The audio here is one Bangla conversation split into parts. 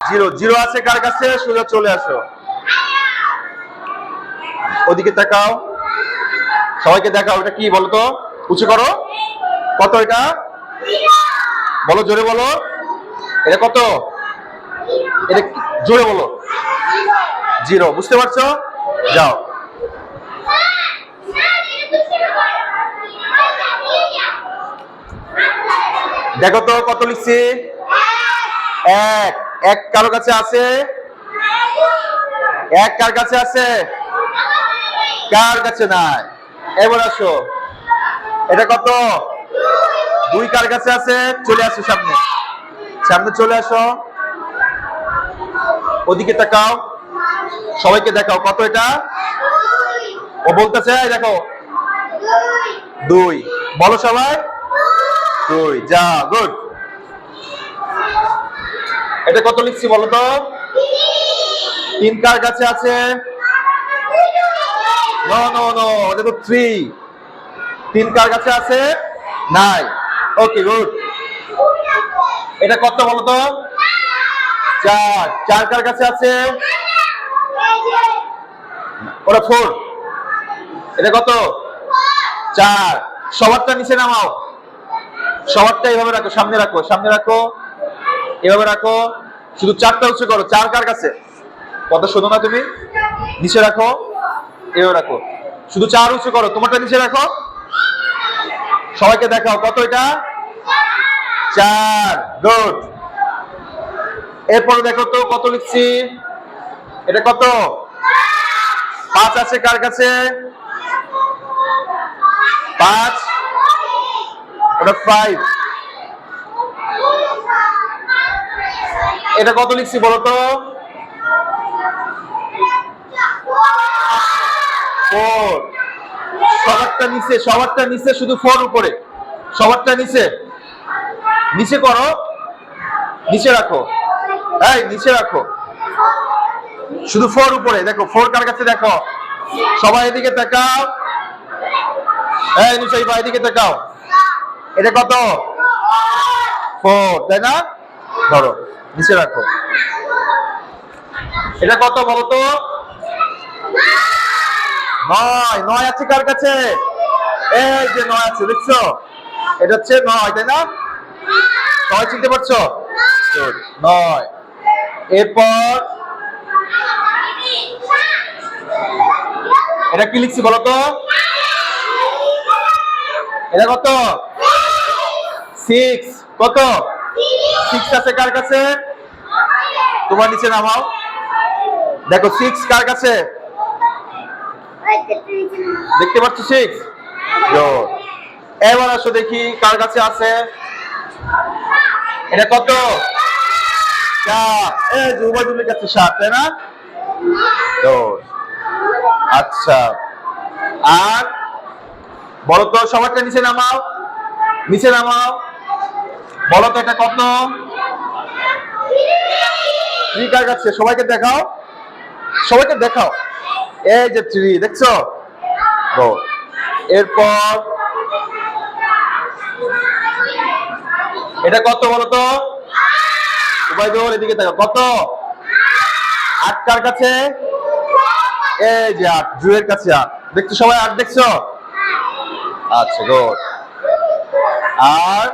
জিরো জিরো আছে কার কাছে? সোজা চলে আসো, ওদিকে তাকাও, সবাইকে দেখাও। এটা কি বলো তো? উঁচু করো। কত এটা? বলো, জোরে বলো। এটা কত? এটা জোরে বলো। জিরো। বুঝতে পারছো? যাও। দেখো তো কত লিখছি। এক। এক কারো কাছে আছে? এক কার কাছে আছে? কার কাছে নাই? এবার আসো। এটা কত? দুই কার কাছে আছে? চলে আসো সামনে, সামনে চলে আসো, ওদিকে তাকাও, সবাইকে দেখাও। কত এটা? ও বলতেছে, দেখো দুই। বলো সবাই দুই। যা, গুড। এটা কত লিখছি বলো তো? তিন কার কাছে আছে? নো নো নো, এটা তো থ্রি। তিন কার কাছে আছে? নাই। ওকে, গুড। এটা কত বলো তো? চার। চার কার কাছে আছে? ওরা ফোর। এটা কত? চার। সবারটা নিচে নামাও, সবারটা এইভাবে রাখো, সামনে রাখো, সামনে রাখো, এভাবে রাখো। শুধু চারটা উঁচু করো। চার কার কাছে? কথা শোনো না তুমি? নিচে রাখো, এভাবে রাখো। শুধু চার উঁচু করো, তোমারটা নিচে রাখো, সবাইকে দেখাও। কত এটা? চার। গুড। এরপরে দেখো তো কত লিখছি। এটা কত? পাঁচ আছে কার কাছে? পাঁচ। ওটা ফাইভ। এটা কত লিখছি বলো তো? ফোর। সবারটা নিচে, সবারটা নিচে, শুধু ফোর উপরে, সবারটা নিচে। নিচে করো, নিচে রাখো, এই নিচে রাখো, শুধু ফোর উপরে। দেখো ফোর কার কাছে? দেখো সবাই এদিকে তাকাও, এই নিচে এদিকে তাকাও। এটা কত? ফোর, তাই না? ধরো, নিচে রাখো। এটা কত বলো তো? নয়। নয় আছে কার কাছে? এই যে নয় আছে, দেখছো? এটা হচ্ছে নয়, তাই না? সবাই চিনতে পারছো? নয়। এরপর এটা কি লিখছি বলো তো? এটা কত? সিক্স। কত? সিক্স আছে কার কাছে? তোমার নিচে নামাও, দেখো সিক্স কার কাছে? দেখতে পাচ্ছ সিক্স? এবার আসো দেখি কার কাছে আছে। এটা কত? সাত। এই যে উবাইদুলের কাছে সাত, তাই না? আচ্ছা, আর বলো তো, সবারটা নিচে নামাও, নিচে নামাও। বলো তো এটা কত? থ্রি কার কাছে? সবাইকে দেখাও, সবাইকে দেখাও। এই যে থ্রি, দেখছো? এরপর এটা কত বলো তো? উবাইদুল এদিকে দেখো। কত? আট কার কাছে? এই যে আট, জুয়ের কাছে আট। দেখছো সবাই আট? দেখছো? আচ্ছা, গুড। আর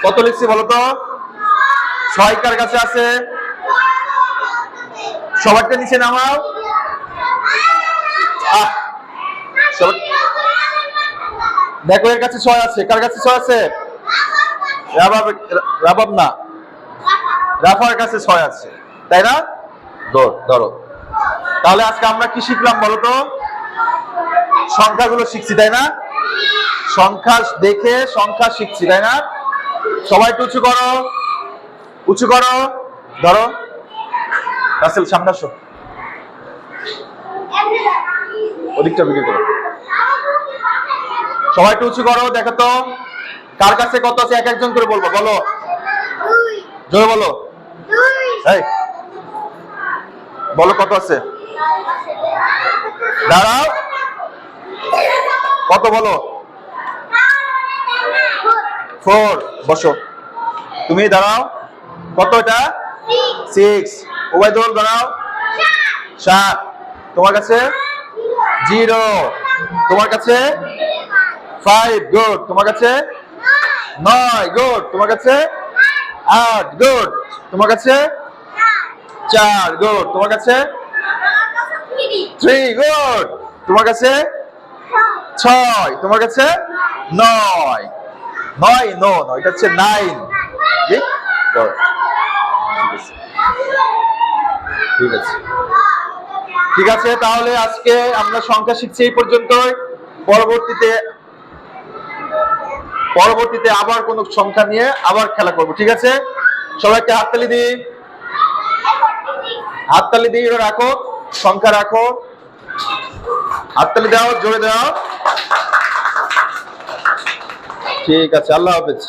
কত লিখছি বলো তো? ছয় কার কাছে আছে? সবারটা নিচে নামাও। দেখো এর কাছে ছয় আছে, কার কাছে ছয় আছে? রাবাব না, রাফার কাছে ছয় আছে, তাই না? ধরো। তাহলে আজকে আমরা কি শিখলাম বলো তো? সংখ্যাগুলো শিখছি, তাই না? সংখ্যা দেখে সংখ্যা শিখছি, তাই না? সবাই একটু উঁচু করো, উঁচু করো। ধরো, রাসেল সামনে আসো, ওদিকটা ভিডিও করো। সবাই একটু উঁচু করো। দেখো তো কার কাছে কত আছে, এক একজন করে বলবো। বলো, জোরে বলো। এই বলো কত আছে? দাঁড়াও। কত বলো? 4। বসো। তুমি দাঁড়াও। কত এটা? 6। ওবাইদুল দাঁড়াও। 7। তোমার কাছে? 0। তোমার কাছে? 5। গুড। তোমার কাছে? 9। গুড। তোমার কাছে? 8। গুড। তোমার কাছে? 4। গুড। তোমার কাছে? 3। গুড। তোমার কাছে? 6। তোমার কাছে? 9। 9 নো, এটা হচ্ছে 9। ঠিক? Good. ঠিক আছে। ঠিক আছে, তাহলে আজকে আমরা সংখ্যা শিখছি এই পর্যন্তই। পরবর্তীতে আবার কোন সংখ্যা নিয়ে আবার খেলা করব। ঠিক আছে, সবাইকে হাততালি দিই। হাততালি দিয়ে রাখো, সংখ্যা রাখো। হাততালি দাও, জোরে দাও। ঠিক আছে, আল্লাহ হাফেজ।